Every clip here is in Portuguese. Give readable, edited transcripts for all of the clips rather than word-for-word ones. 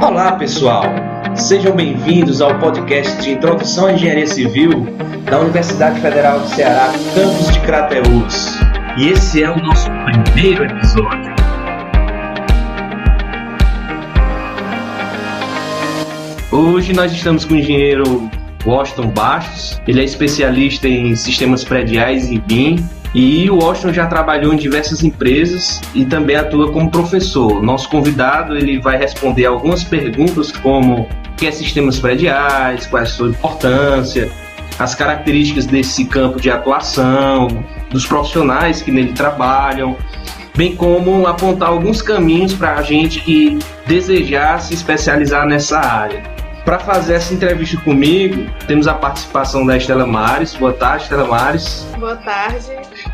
Olá, pessoal! Sejam bem-vindos ao podcast de Introdução à Engenharia Civil da Universidade Federal do Ceará, campus de Crateús. E esse é o nosso primeiro episódio. Hoje nós estamos com o engenheiro Washington Bastos. Ele é especialista em sistemas prediais e BIM. E o Washington já trabalhou em diversas empresas e também atua como professor. Nosso convidado ele vai responder algumas perguntas como o que é sistemas prediais, qual é a sua importância, as características desse campo de atuação, dos profissionais que nele trabalham, bem como apontar alguns caminhos para a gente que desejar se especializar nessa área. Para fazer essa entrevista comigo, temos a participação da Estela Mares. Boa tarde, Estela Mares. Boa tarde.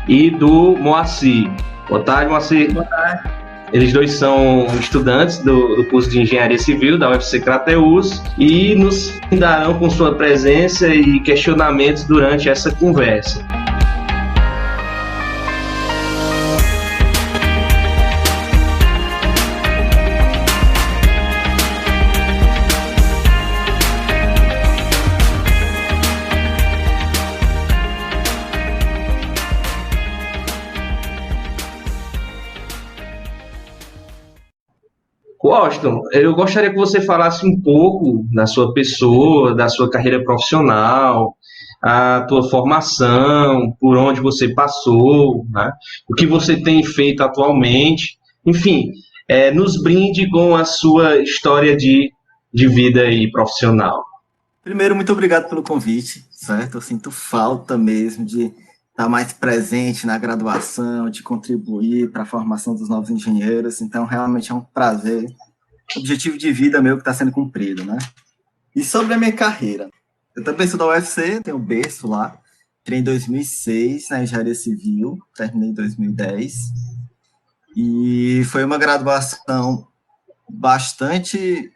E do Moacir. Boa tarde, Moacir. Boa tarde. Eles dois são estudantes do curso de Engenharia Civil da UFC Crateús e nos darão com sua presença e questionamentos durante essa conversa. Washington, eu gostaria que você falasse um pouco da sua pessoa, da sua carreira profissional, a tua formação, por onde você passou, né? O que você tem feito atualmente. Enfim, nos brinde com a sua história de vida aí profissional. Primeiro, muito obrigado pelo convite, certo? Eu sinto falta mesmo de estar mais presente na graduação, de contribuir para a formação dos novos engenheiros, então realmente é um prazer, objetivo de vida meu que está sendo cumprido, né? E sobre a minha carreira, eu também sou da UFC, tenho berço lá, entrei em 2006 na Engenharia Civil, terminei em 2010, e foi uma graduação bastante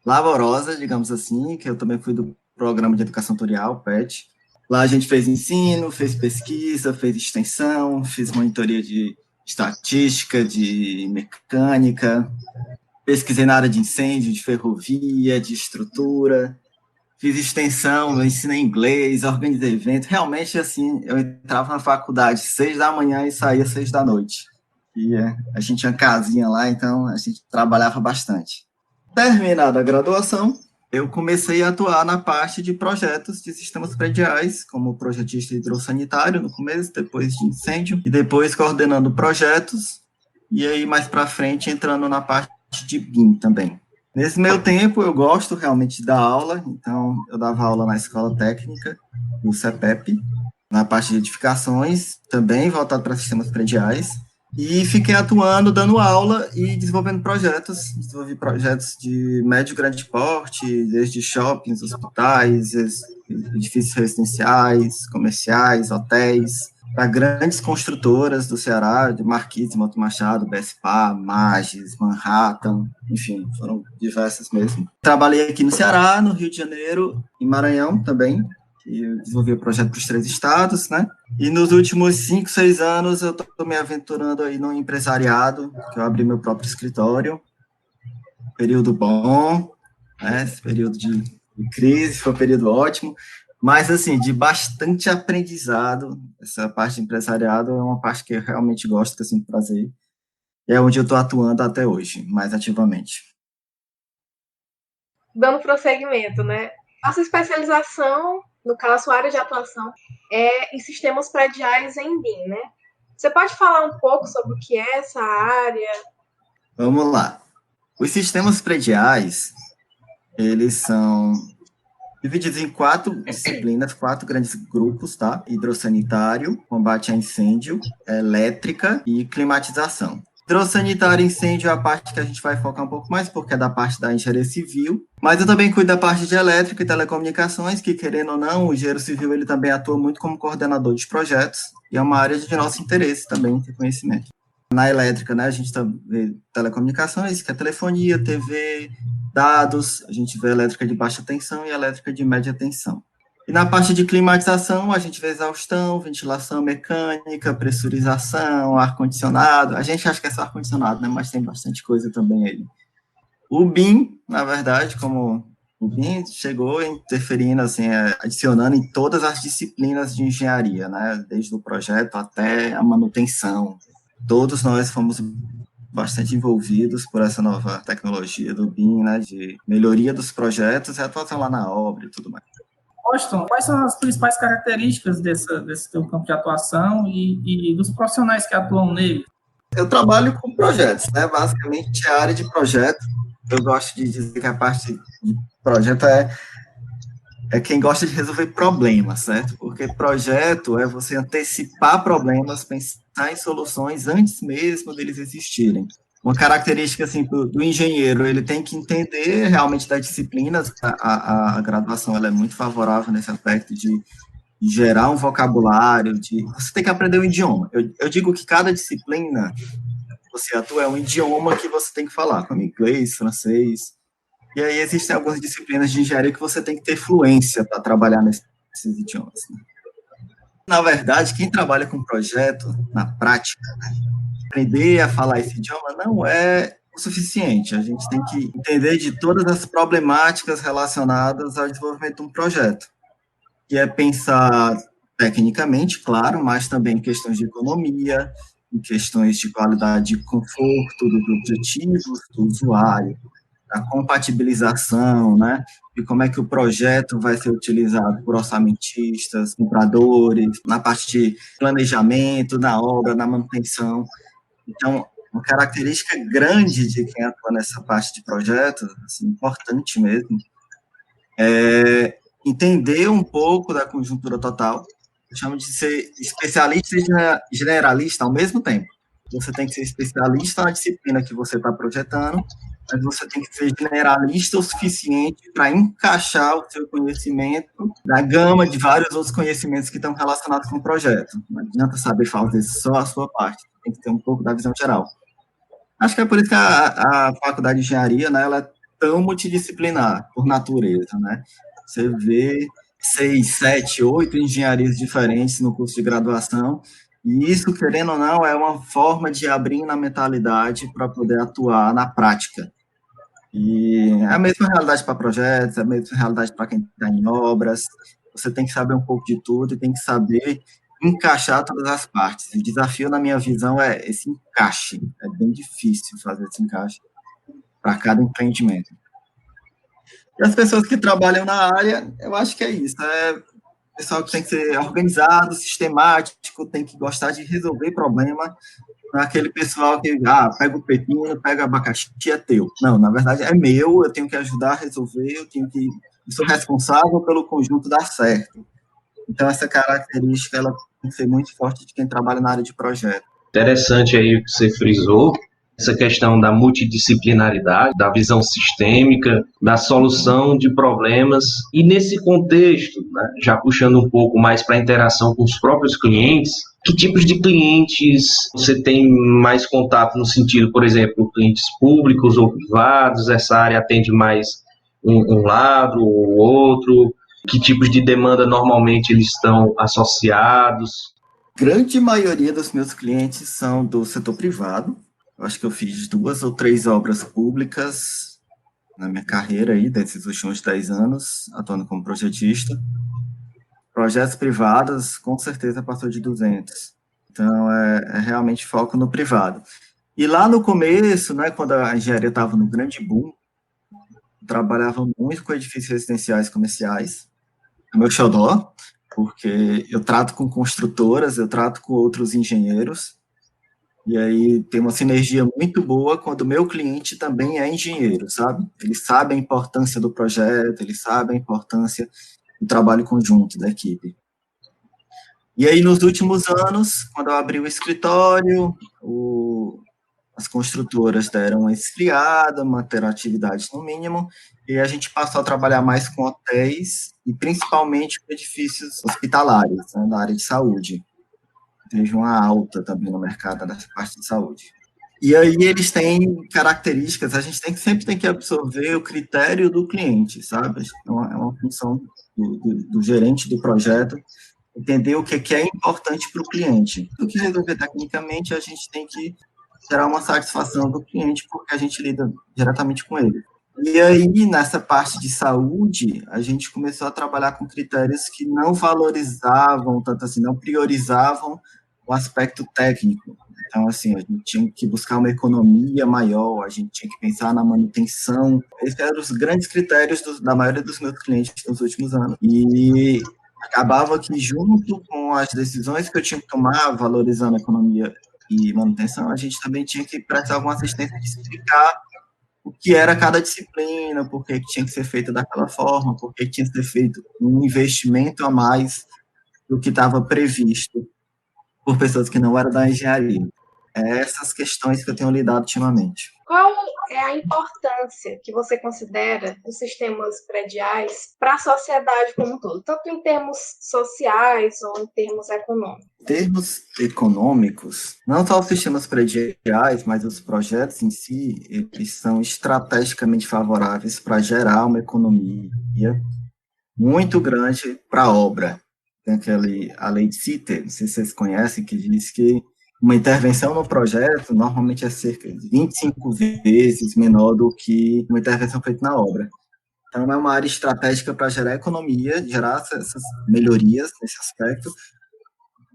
laborosa, digamos assim, que eu também fui do Programa de Educação Tutorial, PET. Lá a gente fez ensino, fez pesquisa, fez extensão, fiz monitoria de estatística, de mecânica, pesquisei na área de incêndio, de ferrovia, de estrutura, fiz extensão, ensinei inglês, organizei evento. Realmente, assim, eu entrava na faculdade 6 da manhã e saía 6 da noite. E a gente tinha casinha lá, então a gente trabalhava bastante. Terminada a graduação, eu comecei a atuar na parte de projetos de sistemas prediais, como projetista hidrossanitário no começo, depois de incêndio, e depois coordenando projetos, e aí mais para frente entrando na parte de BIM também. Nesse meio tempo, eu gosto realmente de dar aula, então eu dava aula na escola técnica, no CEPEP, na parte de edificações, também voltado para sistemas prediais, e fiquei atuando, dando aula e desenvolvendo projetos. Desenvolvi projetos de médio e grande porte, desde shoppings, hospitais, edifícios residenciais, comerciais, hotéis, para grandes construtoras do Ceará, de Marquise, Monte Machado, BSPA, Magis, Manhattan, enfim, foram diversas mesmo. Trabalhei aqui no Ceará, no Rio de Janeiro, em Maranhão também, e eu desenvolvi o projeto para os 3 estados, né? E nos últimos 5, 6 anos eu estou me aventurando aí no empresariado, que eu abri meu próprio escritório. Período bom, né? Esse período de crise foi um período ótimo, mas assim, de bastante aprendizado. Essa parte de empresariado é uma parte que eu realmente gosto, que eu sinto prazer. E é onde eu estou atuando até hoje, mais ativamente. Dando prosseguimento, né? A sua especialização, no caso, a sua área de atuação, é em sistemas prediais em BIM, né? Você pode falar um pouco sobre o que é essa área? Vamos lá. Os sistemas prediais, eles são divididos em 4 disciplinas, 4 grandes grupos, tá? Hidrossanitário, combate a incêndio, elétrica e climatização. Hidrossanitário e incêndio é a parte que a gente vai focar um pouco mais, porque é da parte da engenharia civil, mas eu também cuido da parte de elétrica e telecomunicações, que, querendo ou não, o engenheiro civil ele também atua muito como coordenador de projetos, e é uma área de nosso interesse também ter conhecimento. Na elétrica, né, a gente vê telecomunicações, que é telefonia, TV, dados, a gente vê elétrica de baixa tensão e elétrica de média tensão. E na parte de climatização, a gente vê exaustão, ventilação mecânica, pressurização, ar-condicionado. A gente acha que é só ar-condicionado, né? Mas tem bastante coisa também aí. O BIM, na verdade, como o BIM chegou interferindo, assim, adicionando em todas as disciplinas de engenharia, né? Desde o projeto até a manutenção. Todos nós fomos bastante envolvidos por essa nova tecnologia do BIM, né? De melhoria dos projetos e atuação lá na obra e tudo mais. Austin, quais são as principais características desse teu campo de atuação e dos profissionais que atuam nele? Eu trabalho com projetos, né? Basicamente, a área de projeto, eu gosto de dizer que a parte de projeto é quem gosta de resolver problemas, certo? Porque projeto é você antecipar problemas, pensar em soluções antes mesmo deles existirem. Uma característica assim do engenheiro, ele tem que entender realmente das disciplinas, a graduação ela é muito favorável nesse aspecto de gerar um vocabulário, você tem que aprender um idioma. Eu digo que cada disciplina que você atua é um idioma que você tem que falar, como inglês, francês. E aí existem algumas disciplinas de engenharia que você tem que ter fluência para trabalhar nesses idiomas. Né? Na verdade, quem trabalha com projeto, na prática, né, aprender a falar esse idioma não é o suficiente. A gente tem que entender de todas as problemáticas relacionadas ao desenvolvimento de um projeto, que é pensar tecnicamente, claro, mas também em questões de economia, em questões de qualidade de conforto dos objetivos do usuário, a compatibilização, né, de como é que o projeto vai ser utilizado por orçamentistas, compradores, na parte de planejamento, na obra, na manutenção. Então, uma característica grande de quem atua nessa parte de projetos, assim, importante mesmo, é entender um pouco da conjuntura total. Eu chamo de ser especialista e generalista ao mesmo tempo. Você tem que ser especialista na disciplina que você está projetando, mas você tem que ser generalista o suficiente para encaixar o seu conhecimento na gama de vários outros conhecimentos que estão relacionados com o projeto. Não adianta saber fazer só a sua parte, tem que ter um pouco da visão geral. Acho que é por isso que a faculdade de engenharia, né, ela é tão multidisciplinar, por natureza, né? Você vê 6, 7, 8 engenharias diferentes no curso de graduação, e isso, querendo ou não, é uma forma de abrir na mentalidade para poder atuar na prática. E é a mesma realidade para projetos, é a mesma realidade para quem está em obras. Você tem que saber um pouco de tudo e tem que saber encaixar todas as partes. O desafio, na minha visão, é esse encaixe. É bem difícil fazer esse encaixe para cada empreendimento. E as pessoas que trabalham na área, eu acho que é isso. É pessoal que tem que ser organizado, sistemático, tem que gostar de resolver problema. Não é aquele pessoal que, pega o pepino, pega o abacaxi, é teu. Não, na verdade, é meu, eu tenho que ajudar a resolver, eu sou responsável pelo conjunto dar certo. Então, essa característica, ela tem que ser muito forte de quem trabalha na área de projeto. Interessante aí o que você frisou, essa questão da multidisciplinaridade, da visão sistêmica, da solução de problemas. E nesse contexto, né, já puxando um pouco mais para a interação com os próprios clientes, que tipos de clientes você tem mais contato no sentido, por exemplo, clientes públicos ou privados? Essa área atende mais um lado ou outro? Que tipos de demanda normalmente eles estão associados? Grande maioria dos meus clientes são do setor privado. Eu acho que eu fiz 2 ou 3 obras públicas na minha carreira aí, desses últimos 10 anos, atuando como projetista. Projetos privados, com certeza, passou de 200. Então, é realmente foco no privado. E lá no começo, né, quando a engenharia estava no grande boom, eu trabalhava muito com edifícios residenciais comerciais. É meu xodó, porque eu trato com construtoras, eu trato com outros engenheiros, e aí tem uma sinergia muito boa quando o meu cliente também é engenheiro, sabe? Ele sabe a importância do projeto, ele sabe a importância do trabalho conjunto da equipe. E aí, nos últimos anos, quando eu abri o escritório, as construtoras deram uma esfriada, manteram a atividade no mínimo, e a gente passou a trabalhar mais com hotéis e principalmente com edifícios hospitalares, né, na área de saúde. Teve uma alta também no mercado dessa parte de saúde. E aí eles têm características, a gente sempre tem que absorver o critério do cliente, sabe? É uma função do gerente do projeto, entender o que é importante para o cliente. O que resolver tecnicamente, a gente tem que gerar uma satisfação do cliente, porque a gente lida diretamente com ele. E aí, nessa parte de saúde, a gente começou a trabalhar com critérios que não valorizavam, tanto assim, não priorizavam o aspecto técnico. Então, assim, a gente tinha que buscar uma economia maior, a gente tinha que pensar na manutenção. Esses eram os grandes critérios da maioria dos meus clientes nos últimos anos. E acabava que, junto com as decisões que eu tinha que tomar, valorizando a economia e manutenção, a gente também tinha que prestar alguma assistência de explicar o que era cada disciplina, por que tinha que ser feita daquela forma, por que tinha que ser feito um investimento a mais do que estava previsto por pessoas que não eram da engenharia. Essas questões que eu tenho lidado ultimamente. Qual é a importância que você considera dos sistemas prediais para a sociedade como um todo, tanto em termos sociais ou em termos econômicos? Em termos econômicos, não só os sistemas prediais, mas os projetos em si, eles são estrategicamente favoráveis para gerar uma economia muito grande para a obra. Tem a lei de Sitter, não sei se vocês conhecem, que diz que uma intervenção no projeto normalmente é cerca de 25 vezes menor do que uma intervenção feita na obra. Então, é uma área estratégica para gerar economia, gerar essas melhorias nesse aspecto,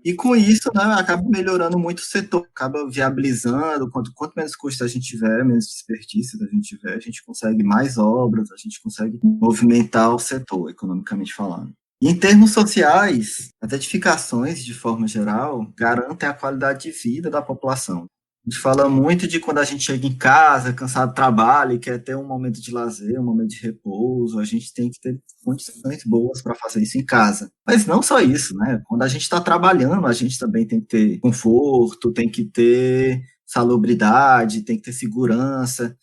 e com isso, né, acaba melhorando muito o setor, acaba viabilizando, quanto menos custo a gente tiver, menos desperdício a gente tiver, a gente consegue mais obras, a gente consegue movimentar o setor, economicamente falando. E em termos sociais, as edificações, de forma geral, garantem a qualidade de vida da população. A gente fala muito de quando a gente chega em casa, cansado do trabalho, e quer ter um momento de lazer, um momento de repouso, a gente tem que ter condições boas para fazer isso em casa. Mas não só isso, né? Quando a gente está trabalhando, a gente também tem que ter conforto, tem que ter salubridade, tem que ter segurança.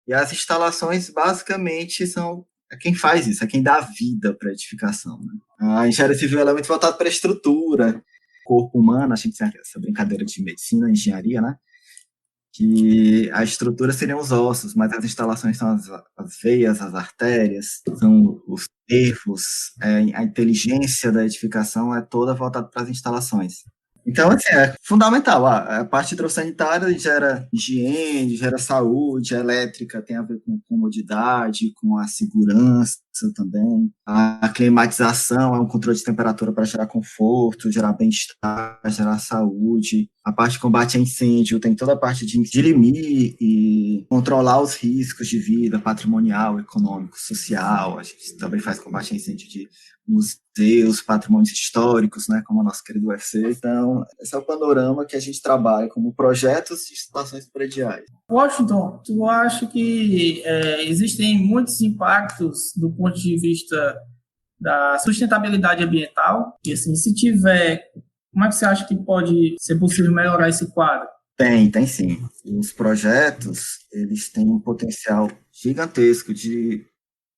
E as instalações, basicamente, é quem faz isso, é quem dá vida para a edificação. Né? A engenharia civil ela é muito voltada para a estrutura, corpo humano, a gente tem essa brincadeira de medicina, engenharia, né? Que a estrutura seriam os ossos, mas as instalações são as veias, as artérias, são os nervos, a inteligência da edificação é toda voltada para as instalações. Então, assim, é fundamental. A parte hidrossanitária gera higiene, gera saúde, a elétrica tem a ver com comodidade, com a segurança também. A climatização é um controle de temperatura para gerar conforto, gerar bem-estar, gerar saúde. A parte de combate a incêndio tem toda a parte de dirimir e controlar os riscos de vida patrimonial, econômico, social. A gente também faz combate a incêndio de museus, patrimônios históricos, né, como o nosso querido UFC. Então, esse é o panorama que a gente trabalha como projetos de instalações prediais. Washington, tu acha que existem muitos impactos do ponto de vista da sustentabilidade ambiental? E assim, se tiver, como é que você acha que pode ser possível melhorar esse quadro? Tem sim. Os projetos, eles têm um potencial gigantesco de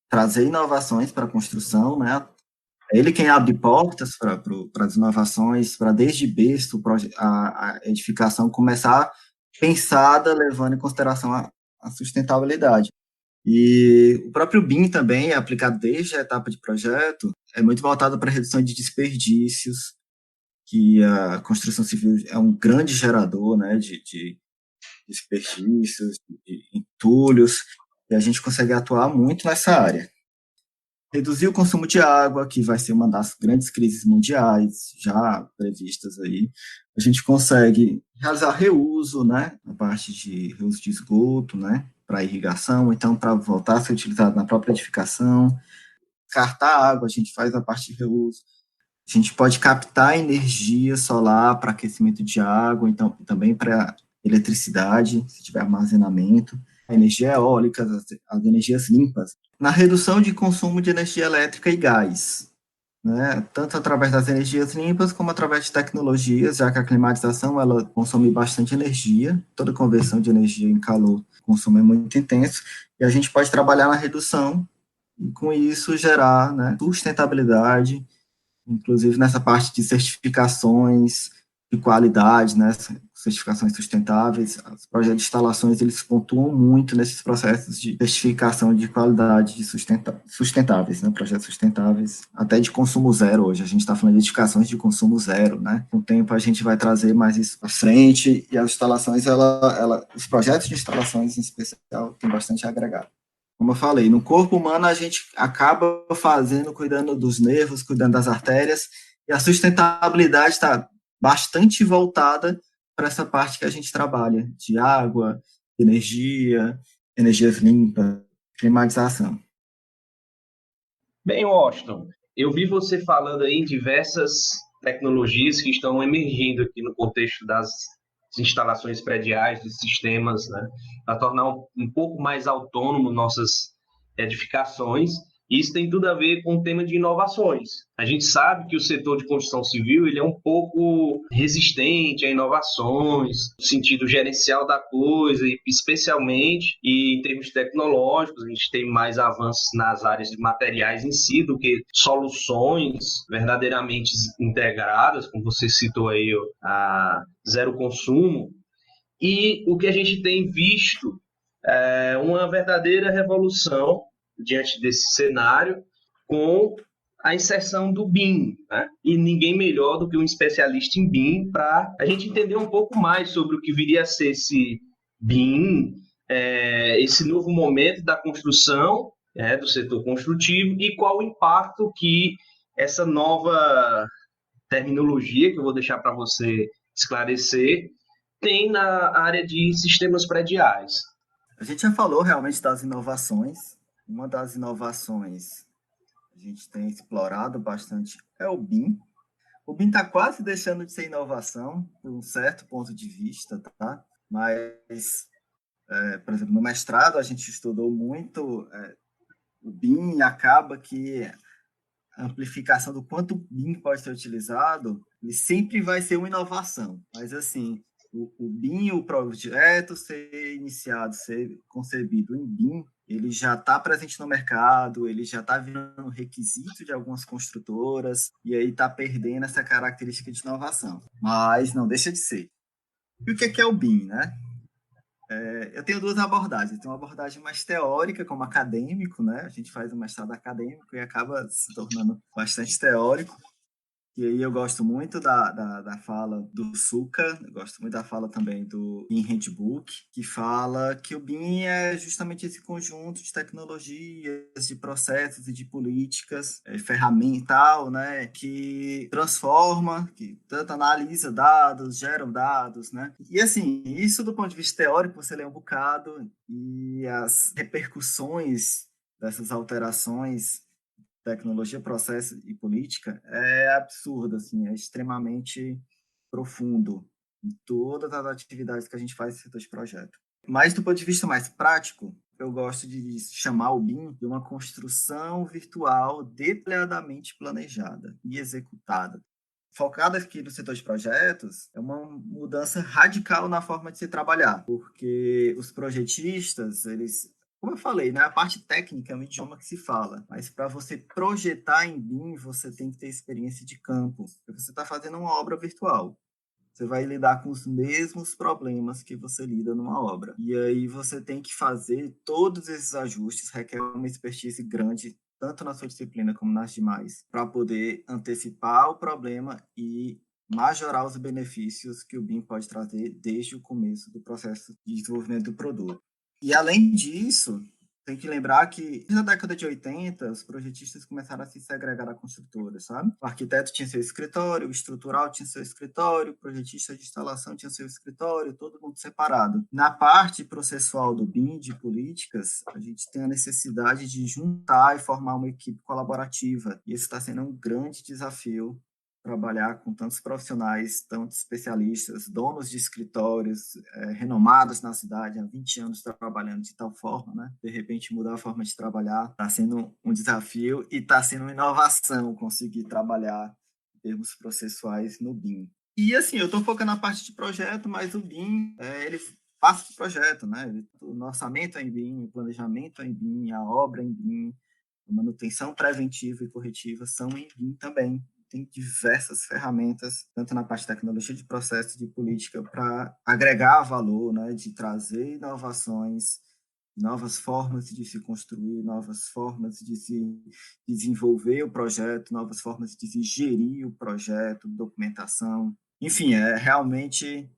trazer inovações para a construção, né? É ele quem abre portas para as inovações, para desde berço a edificação começar pensada, levando em consideração a sustentabilidade. E o próprio BIM também é aplicado desde a etapa de projeto, é muito voltado para a redução de desperdícios, que a construção civil é um grande gerador, né, de desperdícios, de entulhos, e a gente consegue atuar muito nessa área. Reduzir o consumo de água, que vai ser uma das grandes crises mundiais já previstas aí. A gente consegue realizar reuso, né, na parte de reuso de esgoto, né, para irrigação, então para voltar a ser utilizado na própria edificação. Descartar água, a gente faz a parte de reuso. A gente pode captar energia solar para aquecimento de água, então também para eletricidade, se tiver armazenamento. A energia eólica, as energias limpas. Na redução de consumo de energia elétrica e gás, né? Tanto através das energias limpas como através de tecnologias, já que a climatização ela consome bastante energia, toda conversão de energia em calor, o consumo é muito intenso, e a gente pode trabalhar na redução e com isso gerar, né, sustentabilidade, inclusive nessa parte de certificações, de qualidade, né, certificações sustentáveis. Os projetos de instalações, eles pontuam muito nesses processos de certificação de qualidade de sustentáveis, né, projetos sustentáveis, até de consumo zero hoje. A gente está falando de edificações de consumo zero, né? Com o tempo a gente vai trazer mais isso à frente, e as instalações, os projetos de instalações em especial, têm bastante agregado. Como eu falei, no corpo humano a gente acaba cuidando dos nervos, cuidando das artérias, e a sustentabilidade está bastante voltada para essa parte que a gente trabalha, de água, energia, energias limpas, climatização. Bem, Washington, eu vi você falando aí em diversas tecnologias que estão emergindo aqui no contexto das instalações prediais, de sistemas, né, para tornar um pouco mais autônomo nossas edificações. Isso tem tudo a ver com o tema de inovações. A gente sabe que o setor de construção civil ele é um pouco resistente a inovações, no sentido gerencial da coisa, e especialmente e em termos tecnológicos. A gente tem mais avanços nas áreas de materiais em si do que soluções verdadeiramente integradas, como você citou aí, a zero consumo. E o que a gente tem visto é uma verdadeira revolução diante desse cenário, com a inserção do BIM, né? E ninguém melhor do que um especialista em BIM para a gente entender um pouco mais sobre o que viria a ser esse BIM, esse novo momento da construção, do setor construtivo, e qual o impacto que essa nova terminologia, que eu vou deixar para você esclarecer, tem na área de sistemas prediais. A gente já falou realmente das inovações. Uma das inovações que a gente tem explorado bastante é o BIM. O BIM está quase deixando de ser inovação, por um certo ponto de vista, tá? Mas, por exemplo, no mestrado a gente estudou muito o BIM, e acaba que a amplificação do quanto o BIM pode ser utilizado, ele sempre vai ser uma inovação. Mas, assim, o BIM, o projeto ser iniciado, ser concebido em BIM, ele já está presente no mercado, ele já está virando requisito de algumas construtoras, e aí está perdendo essa característica de inovação. Mas não deixa de ser. E o que é o BIM, né? Eu tenho duas abordagens. Tem uma abordagem mais teórica, como acadêmico, né? A gente faz um mestrado acadêmico e acaba se tornando bastante teórico. E aí eu gosto muito da fala do Suka, eu gosto muito da fala também do BIM Handbook, que fala que o BIM é justamente esse conjunto de tecnologias, de processos e de políticas ferramental, né, que transforma, que tanto analisa dados, gera dados, né? E assim, isso do ponto de vista teórico, você lê um bocado, e as repercussões dessas alterações tecnologia, processo e política é absurdo, assim, é extremamente profundo em todas as atividades que a gente faz nesse setor de projeto. Mas do ponto de vista mais prático, eu gosto de chamar o BIM de uma construção virtual detalhadamente planejada e executada. Focada aqui no setor de projetos, é uma mudança radical na forma de se trabalhar, porque os projetistas, eles, como eu falei, né, a parte técnica é um idioma que se fala, mas para você projetar em BIM, você tem que ter experiência de campo, porque você está fazendo uma obra virtual. Você vai lidar com os mesmos problemas que você lida numa obra. E aí você tem que fazer todos esses ajustes, requer uma expertise grande, tanto na sua disciplina como nas demais, para poder antecipar o problema e majorar os benefícios que o BIM pode trazer desde o começo do processo de desenvolvimento do produto. E, além disso, tem que lembrar que, na década de 80, os projetistas começaram a se segregar da construtora, sabe? O arquiteto tinha seu escritório, o estrutural tinha seu escritório, o projetista de instalação tinha seu escritório, todo mundo separado. Na parte processual do BIM, de políticas, a gente tem a necessidade de juntar e formar uma equipe colaborativa. E esse está sendo um grande desafio, trabalhar com tantos profissionais, tantos especialistas, donos de escritórios renomados na cidade, há 20 anos trabalhando de tal forma, né? De repente mudar a forma de trabalhar está sendo um desafio, e está sendo uma inovação conseguir trabalhar em termos processuais no BIM. E assim, eu estou focando na parte de projeto, mas o BIM, ele passa do projeto, né? O orçamento é em BIM, o planejamento é em BIM, a obra é em BIM, a manutenção preventiva e corretiva são em BIM também. tem diversas ferramentas, tanto na parte de tecnologia de processo, de política, para agregar valor, né, de trazer inovações, novas formas de se construir, novas formas de se desenvolver o projeto, novas formas de se gerir o projeto, documentação. Enfim, realmente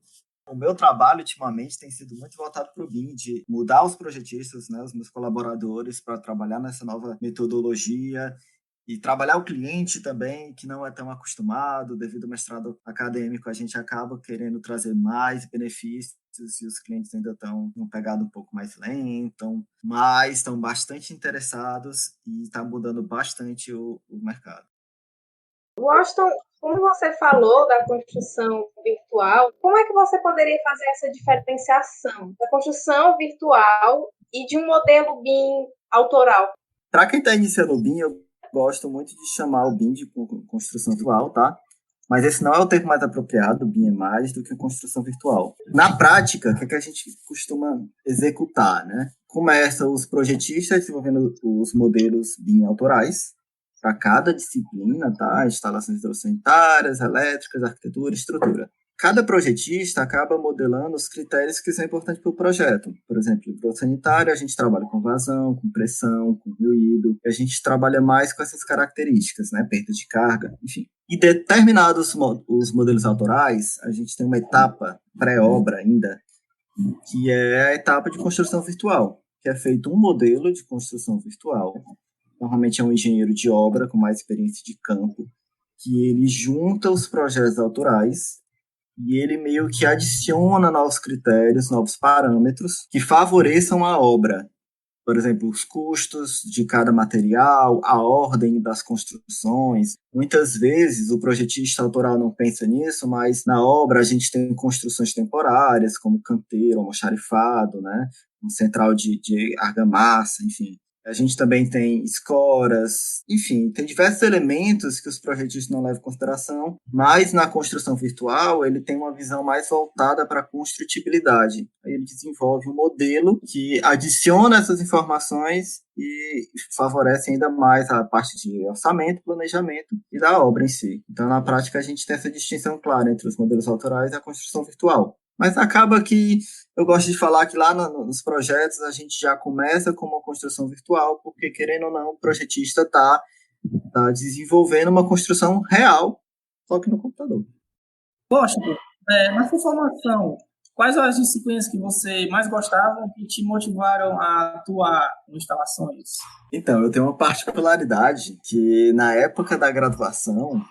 o meu trabalho ultimamente tem sido muito voltado para o BIM, de mudar os projetistas, né, os meus colaboradores, para trabalhar nessa nova metodologia e trabalhar o cliente também, que não é tão acostumado. Devido ao mestrado acadêmico, a gente acaba querendo trazer mais benefícios e os clientes ainda estão num pegada um pouco mais lento, mas estão bastante interessados e está mudando bastante o mercado. Washington, como você falou da construção virtual, como é que você poderia fazer essa diferenciação da construção virtual e de um modelo BIM autoral? Para quem está iniciando o BIM, eu gosto muito de chamar o BIM de construção virtual, tá? Mas esse não é o termo mais apropriado, o BIM é mais do que construção virtual. Na prática, o que a gente costuma executar, né? Começa os projetistas desenvolvendo os modelos BIM autorais, para cada disciplina, tá? Instalações hidrossanitárias, elétricas, arquitetura, estrutura. Cada projetista acaba modelando os critérios que são importantes para o projeto. Por exemplo, hidrossanitário, a gente trabalha com vazão, com pressão, com ruído. A gente trabalha mais com essas características, né? Perda de carga, enfim. E determinados os modelos autorais, a gente tem uma etapa pré-obra ainda, que é a etapa de construção virtual, que é feito um modelo de construção virtual. Normalmente é um engenheiro de obra com mais experiência de campo, que ele junta os projetos autorais e ele meio que adiciona novos critérios, novos parâmetros que favoreçam a obra. Por exemplo, os custos de cada material, a ordem das construções. Muitas vezes o projetista autoral não pensa nisso, mas na obra a gente tem construções temporárias, como canteiro, almoxarifado, né? Um central de argamassa, enfim. A gente também tem escoras, enfim, tem diversos elementos que os projetistas não levam em consideração, mas na construção virtual ele tem uma visão mais voltada para a construtibilidade. Aí ele desenvolve um modelo que adiciona essas informações e favorece ainda mais a parte de orçamento, planejamento e da obra em si. Então, na prática, a gente tem essa distinção clara entre os modelos autorais e a construção virtual. Mas acaba que eu gosto de falar que lá nos projetos a gente já começa com uma construção virtual, porque, querendo ou não, o projetista está desenvolvendo uma construção real, só que no computador. Washington, na sua formação, quais as disciplinas que você mais gostava e te motivaram a atuar em instalações? Então, eu tenho uma particularidade que, na época da graduação,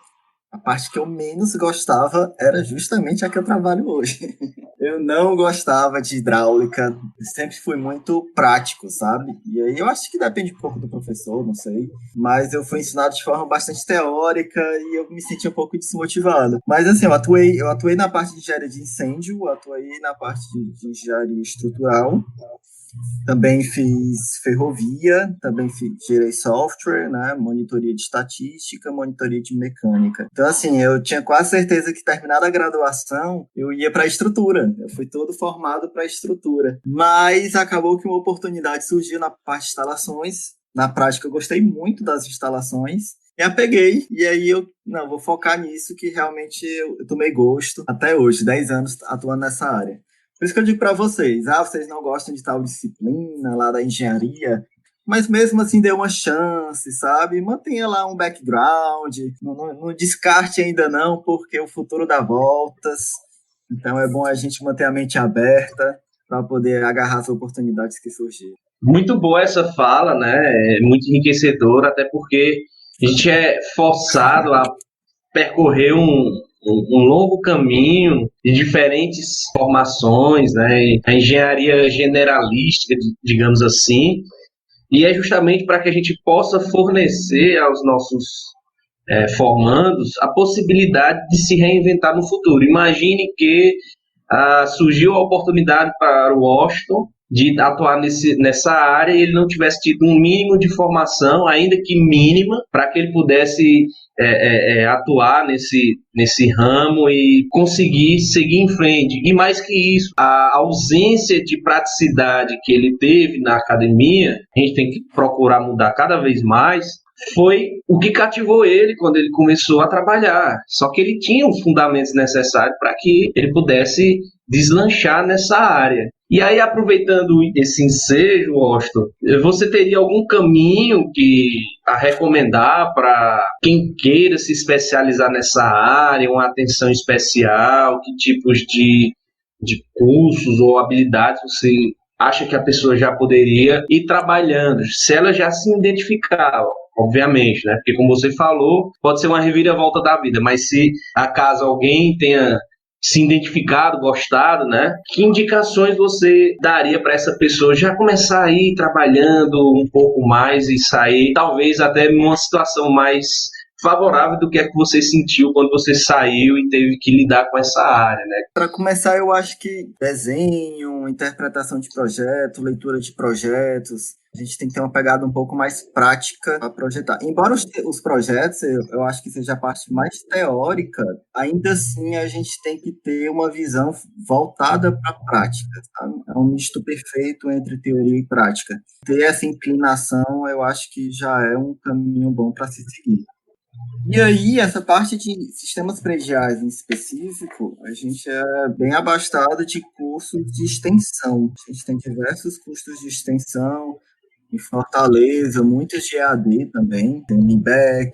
a parte que eu menos gostava era justamente a que eu trabalho hoje. Eu não gostava de hidráulica, sempre fui muito prático, sabe? E aí eu acho que depende um pouco do professor, não sei. Mas eu fui ensinado de forma bastante teórica e eu me senti um pouco desmotivado. Mas assim, eu atuei na parte de engenharia de incêndio, atuei na parte de engenharia estrutural. Também fiz ferrovia, também gerei software, né, monitoria de estatística, monitoria de mecânica. Então, assim, eu tinha quase certeza que, terminada a graduação, eu ia para a estrutura. Eu fui todo formado para a estrutura. Mas acabou que uma oportunidade surgiu na parte de instalações. Na prática, eu gostei muito das instalações. Me apeguei, e aí vou focar nisso, que realmente eu tomei gosto até hoje, 10 anos atuando nessa área. Por isso que eu digo para vocês, vocês não gostam de tal disciplina lá da engenharia, mas mesmo assim dê uma chance, sabe? Mantenha lá um background, não descarte ainda não, porque o futuro dá voltas. Então é bom a gente manter a mente aberta para poder agarrar as oportunidades que surgirem. Muito boa essa fala, né? É muito enriquecedora, até porque a gente é forçado a percorrer um longo caminho de diferentes formações, né? A engenharia generalística, digamos assim, e é justamente para que a gente possa fornecer aos nossos formandos a possibilidade de se reinventar no futuro. Imagine que surgiu a oportunidade para o Washington de atuar nessa área e ele não tivesse tido um mínimo de formação, ainda que mínima, para que ele pudesse atuar nesse ramo e conseguir seguir em frente. E mais que isso, a ausência de praticidade que ele teve na academia, a gente tem que procurar mudar cada vez mais, foi o que cativou ele quando ele começou a trabalhar. Só que ele tinha os fundamentos necessários para que ele pudesse deslanchar nessa área. E aí, aproveitando esse ensejo, Austin, você teria algum caminho a recomendar para quem queira se especializar nessa área, uma atenção especial, que tipos de cursos ou habilidades você acha que a pessoa já poderia ir trabalhando, se ela já se identificar, obviamente, né? Porque, como você falou, pode ser uma reviravolta da vida, mas se acaso alguém tenha se identificado, gostado, né? Que indicações você daria para essa pessoa já começar a ir trabalhando um pouco mais e sair, talvez até numa situação mais favorável do que é que você sentiu quando você saiu e teve que lidar com essa área, né? Para começar, eu acho que desenho, interpretação de projetos, leitura de projetos, a gente tem que ter uma pegada um pouco mais prática para projetar. Embora os projetos, eu acho que seja a parte mais teórica, ainda assim a gente tem que ter uma visão voltada para a prática, sabe? É um misto perfeito entre teoria e prática. Ter essa inclinação, eu acho que já é um caminho bom para se seguir. E aí, essa parte de sistemas prediais em específico, a gente é bem abastado de cursos de extensão. A gente tem diversos cursos de extensão em Fortaleza, muitos de EAD também. Tem o IMBEC,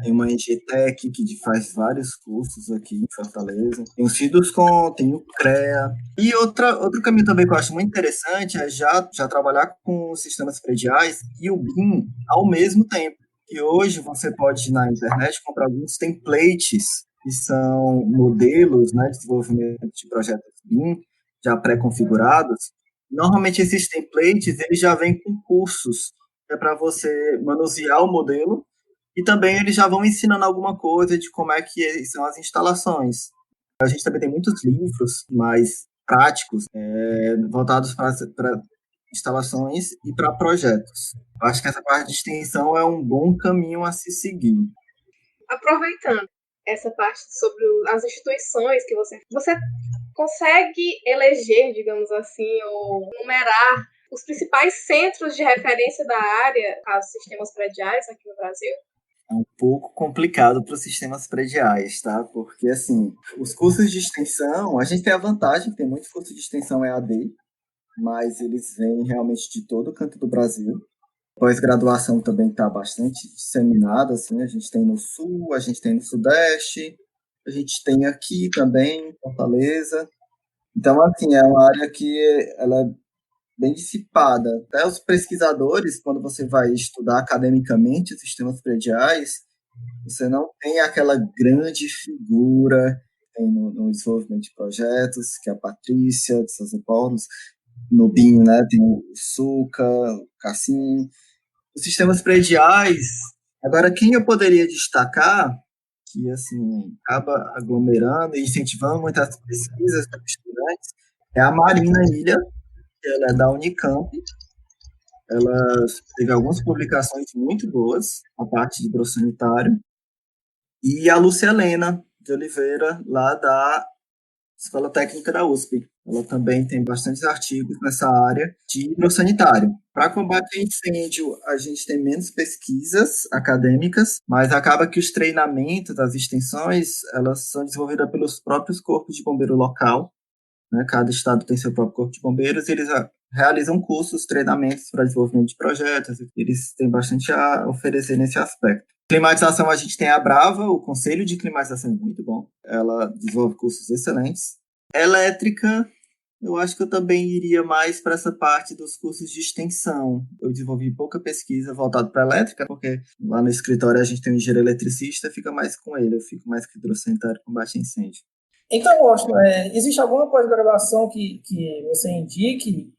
tem uma EGTEC que faz vários cursos aqui em Fortaleza. Tem o Siduscom, tem o CREA. E outro caminho também que eu acho muito interessante é já trabalhar com sistemas prediais e o BIM ao mesmo tempo. E hoje você pode ir na internet comprar alguns templates que são modelos, né, de desenvolvimento de projetos BIM já pré-configurados. Normalmente esses templates eles já vêm com cursos para você manusear o modelo e também eles já vão ensinando alguma coisa de como é que são as instalações. A gente também tem muitos livros mais práticos voltados para instalações e para projetos. Eu acho que essa parte de extensão é um bom caminho a se seguir. Aproveitando essa parte sobre as instituições que você consegue eleger, digamos assim, ou numerar os principais centros de referência da área aos sistemas prediais aqui no Brasil? É um pouco complicado para os sistemas prediais, tá? Porque, assim, os cursos de extensão, a gente tem a vantagem que tem muitos cursos de extensão EAD, mas eles vêm realmente de todo o canto do Brasil. Pós-graduação também está bastante disseminada, assim, a gente tem no Sul, a gente tem no Sudeste, a gente tem aqui também, em Fortaleza. Então, assim, é uma área que ela é bem dissipada. Até os pesquisadores, quando você vai estudar academicamente os sistemas prediais, você não tem aquela grande figura que tem no desenvolvimento de projetos, que é a Patrícia, de Souza Paulo, no BIM, né, tem o Suca, o Cassim. Os sistemas prediais, agora quem eu poderia destacar, que assim, acaba aglomerando e incentivando muitas pesquisas para estudantes, é a Marina Ilha, que ela é da Unicamp. Ela teve algumas publicações muito boas, a parte de hidrossanitário. E a Lúcia Helena de Oliveira, lá da Escola Técnica da USP. Ela também tem bastantes artigos nessa área de hidrossanitário. Para combater incêndio, a gente tem menos pesquisas acadêmicas, mas acaba que os treinamentos, as extensões, elas são desenvolvidas pelos próprios corpos de bombeiro local, né? Cada estado tem seu próprio corpo de bombeiros e eles realizam cursos, treinamentos para desenvolvimento de projetos. Eles têm bastante a oferecer nesse aspecto. Climatização, a gente tem a Brava, o Conselho de Climatização é muito bom. Ela desenvolve cursos excelentes. Elétrica, eu acho que eu também iria mais para essa parte dos cursos de extensão. Eu desenvolvi pouca pesquisa voltada para elétrica, porque lá no escritório a gente tem um engenheiro eletricista, fica mais com ele, eu fico mais com hidrossanitário, combate a incêndio. Então, Austin, existe alguma pós-graduação que você indique?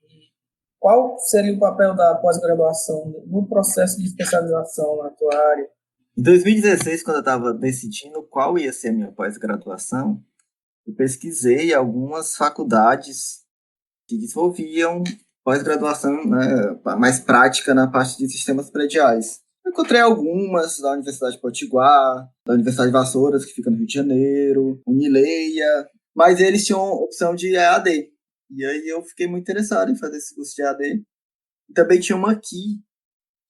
Qual seria o papel da pós-graduação no processo de especialização na tua área? Em 2016, quando eu estava decidindo qual ia ser a minha pós-graduação, eu pesquisei algumas faculdades que desenvolviam pós-graduação, né, mais prática na parte de sistemas prediais. Eu encontrei algumas da Universidade Potiguar, da Universidade de Vassouras, que fica no Rio de Janeiro, Unileia, mas eles tinham opção de EAD. E aí eu fiquei muito interessado em fazer esse curso de EAD. E também tinha uma aqui,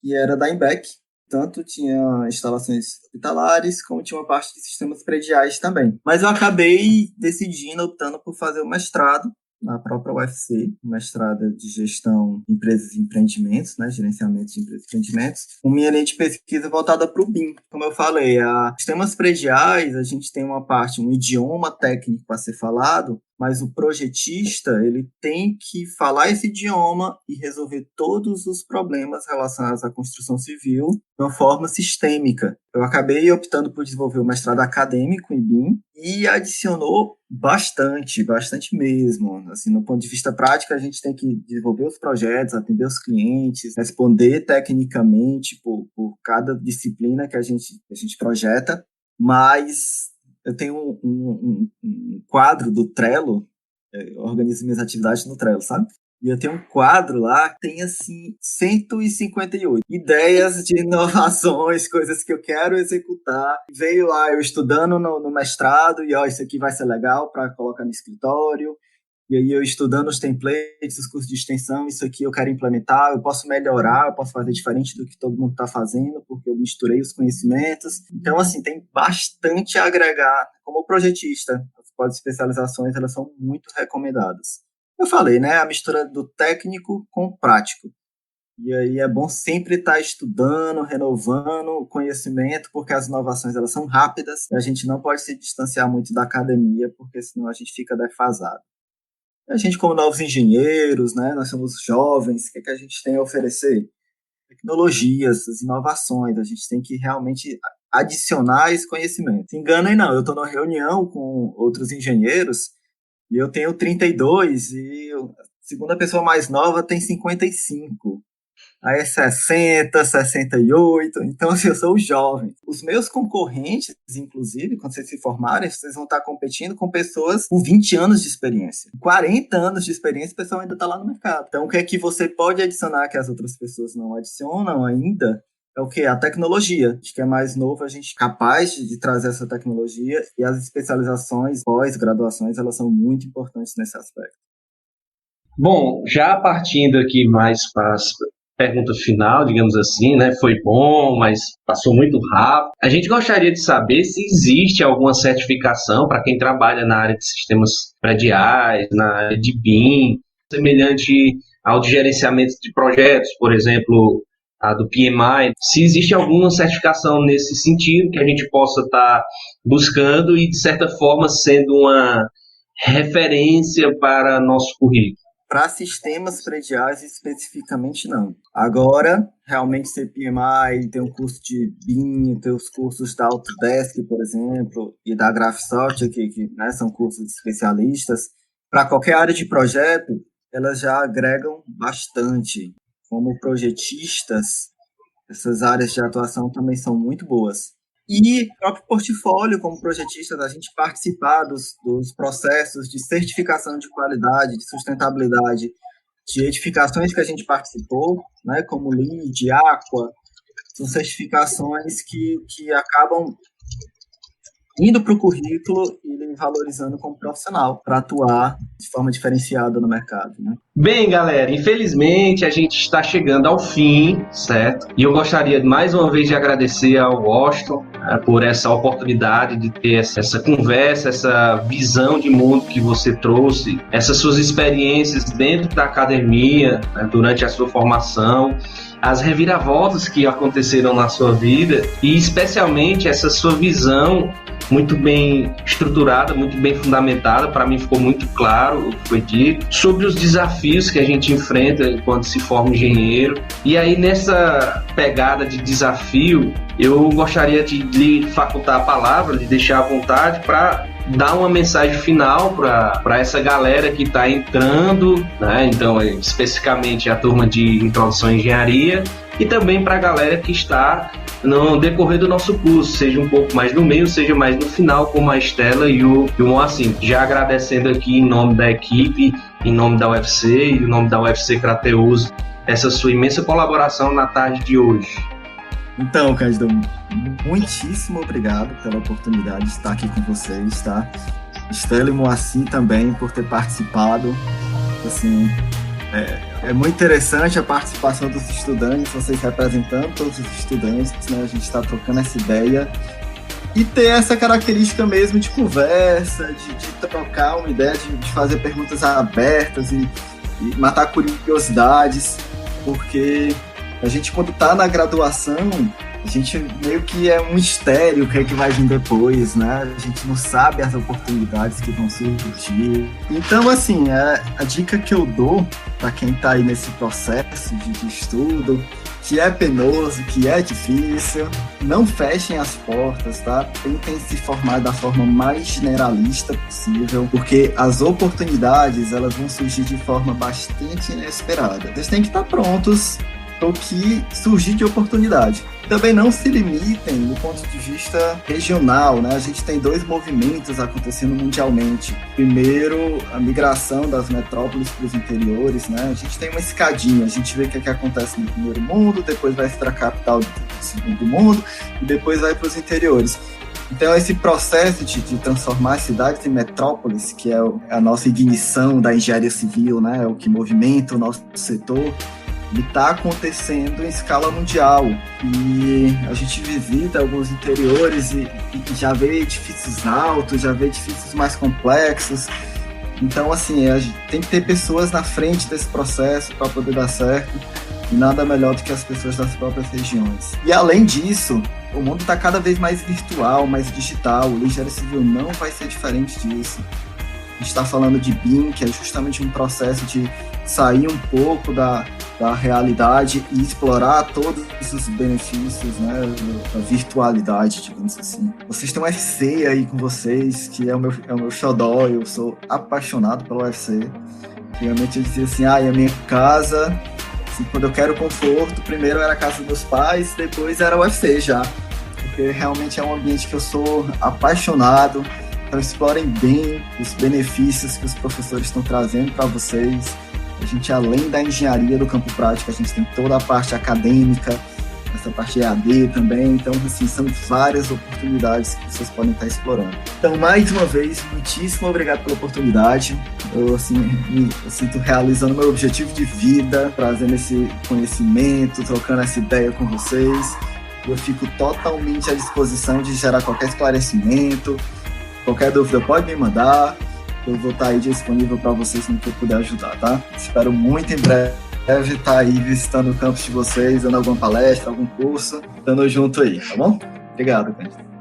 que era da IMBEC, Tanto tinha instalações hospitalares, como tinha uma parte de sistemas prediais também. Mas eu acabei optando por fazer o mestrado na própria UFC, mestrado de gestão de empresas e empreendimentos, né, gerenciamento de empresas e empreendimentos, com minha linha de pesquisa voltada para o BIM. Como eu falei, sistemas prediais, a gente tem uma parte, um idioma técnico para ser falado, mas o projetista, ele tem que falar esse idioma e resolver todos os problemas relacionados à construção civil de uma forma sistêmica. Eu acabei optando por desenvolver o mestrado acadêmico em BIM e adicionou bastante mesmo. Assim, no ponto de vista prático, a gente tem que desenvolver os projetos, atender os clientes, responder tecnicamente por cada disciplina que a gente projeta, mas eu tenho um quadro do Trello, eu organizo minhas atividades no Trello, sabe? E eu tenho um quadro lá que tem, assim, 158 ideias de inovações, coisas que eu quero executar. Veio lá eu estudando no mestrado e, isso aqui vai ser legal para colocar no escritório. E aí eu estudando os templates, os cursos de extensão, isso aqui eu quero implementar, eu posso melhorar, eu posso fazer diferente do que todo mundo está fazendo, porque eu misturei os conhecimentos. Então, assim, tem bastante a agregar como projetista. As pós-especializações, elas são muito recomendadas. Eu falei, né, a mistura do técnico com o prático. E aí é bom sempre estar estudando, renovando o conhecimento, porque as inovações, elas são rápidas, e a gente não pode se distanciar muito da academia, porque senão a gente fica defasado. A gente, como novos engenheiros, né, nós somos jovens, o que a gente tem a oferecer? Tecnologias, as inovações, a gente tem que realmente adicionar esse conhecimento. Se enganem não, eu estou numa reunião com outros engenheiros e eu tenho 32 e a segunda pessoa mais nova tem 55. Aí é 60, 68, então assim, eu sou jovem. Os meus concorrentes, inclusive, quando vocês se formarem, vocês vão estar competindo com pessoas com 20 anos de experiência. 40 anos de experiência, o pessoal ainda está lá no mercado. Então, o que é que você pode adicionar que as outras pessoas não adicionam ainda? É o quê? A tecnologia. Acho que é mais novo a gente capaz de trazer essa tecnologia, e as especializações, pós-graduações, elas são muito importantes nesse aspecto. Bom, já partindo aqui mais para pergunta final, digamos assim, né? Foi bom, mas passou muito rápido. A gente gostaria de saber se existe alguma certificação para quem trabalha na área de sistemas prediais, na área de BIM, semelhante ao de gerenciamento de projetos, por exemplo, a do PMI. Se existe alguma certificação nesse sentido que a gente possa estar buscando e, de certa forma, sendo uma referência para nosso currículo. Para sistemas prediais, especificamente, não. Agora, realmente, ser PMI, tem um curso de BIM, tem os cursos da Autodesk, por exemplo, e da Graphisoft, que né, são cursos especialistas. Para qualquer área de projeto, elas já agregam bastante. Como projetistas, essas áreas de atuação também são muito boas. E o próprio portfólio, como projetista, da gente participar dos processos de certificação de qualidade, de sustentabilidade, de edificações que a gente participou, né, como LEED, Aqua, são certificações que acabam indo para o currículo e valorizando como profissional para atuar de forma diferenciada no mercado, né? Bem, galera, infelizmente a gente está chegando ao fim, certo? E eu gostaria mais uma vez de agradecer ao Washington por essa oportunidade de ter essa conversa, essa visão de mundo que você trouxe, essas suas experiências dentro da academia, né, durante a sua formação, as reviravoltas que aconteceram na sua vida e especialmente essa sua visão muito bem estruturada, muito bem fundamentada. Para mim ficou muito claro o que foi dito sobre os desafios que a gente enfrenta quando se forma engenheiro. E aí, nessa pegada de desafio, eu gostaria de lhe facultar a palavra, de deixar à vontade para dar uma mensagem final para essa galera que está entrando, né? Então, especificamente a turma de Introdução à Engenharia, e também para a galera que está no decorrer do nosso curso, seja um pouco mais no meio, seja mais no final, como a Estela e o Moacir. Já agradecendo aqui em nome da equipe, em nome da UFC e em nome da UFC Crateus, essa sua imensa colaboração na tarde de hoje. Então, Cândido, muitíssimo obrigado pela oportunidade de estar aqui com vocês, tá? Estela e Moacir também por ter participado. Assim, É muito interessante a participação dos estudantes, vocês representando todos os estudantes, né? A gente está trocando essa ideia e ter essa característica mesmo de conversa, de trocar uma ideia, de fazer perguntas abertas e matar curiosidades, porque a gente, quando está na graduação, a gente meio que é um mistério o que é que vai vir depois, né? A gente não sabe as oportunidades que vão surgir. Então, assim, a dica que eu dou para quem está aí nesse processo de estudo, que é penoso, que é difícil, não fechem as portas, tá? Tentem se formar da forma mais generalista possível, porque as oportunidades, elas vão surgir de forma bastante inesperada. Vocês têm que estar prontos para o que surgir de oportunidade. Também não se limitem do ponto de vista regional, né? A gente tem 2 movimentos acontecendo mundialmente. Primeiro, a migração das metrópoles para os interiores, né? A gente tem uma escadinha, a gente vê o que acontece no primeiro mundo, depois vai para a capital do segundo mundo e depois vai para os interiores. Então, esse processo de transformar cidades em metrópoles, que é a nossa ignição da engenharia civil, né? É o que movimenta o nosso setor, ele está acontecendo em escala mundial e a gente visita alguns interiores e já vê edifícios altos, já vê edifícios mais complexos. Então, assim, a gente tem que ter pessoas na frente desse processo para poder dar certo e nada melhor do que as pessoas das próprias regiões. E, além disso, o mundo está cada vez mais virtual, mais digital. O engenharia civil não vai ser diferente disso. A gente está falando de BIM, que é justamente um processo de sair um pouco da realidade e explorar todos os benefícios, né, da virtualidade, digamos assim. Vocês têm um UFC aí com vocês, que é o meu xodó, eu sou apaixonado pelo UFC. Realmente eu dizia assim, é a minha casa, assim, quando eu quero conforto, primeiro era a casa dos meus pais, depois era o UFC já, porque realmente é um ambiente que eu sou apaixonado. Então explorem bem os benefícios que os professores estão trazendo para vocês. A gente, além da engenharia do campo prático, a gente tem toda a parte acadêmica, essa parte EAD também. Então, assim, são várias oportunidades que vocês podem estar explorando. Então, mais uma vez, muitíssimo obrigado pela oportunidade. Eu, assim, me sinto realizando meu objetivo de vida, trazendo esse conhecimento, trocando essa ideia com vocês. Eu fico totalmente à disposição de gerar qualquer esclarecimento. Qualquer dúvida pode me mandar, eu vou estar aí disponível para vocês no que eu puder ajudar, tá? Espero muito em breve estar aí visitando o campus de vocês, dando alguma palestra, algum curso, dando junto aí, tá bom? Obrigado, Cândido.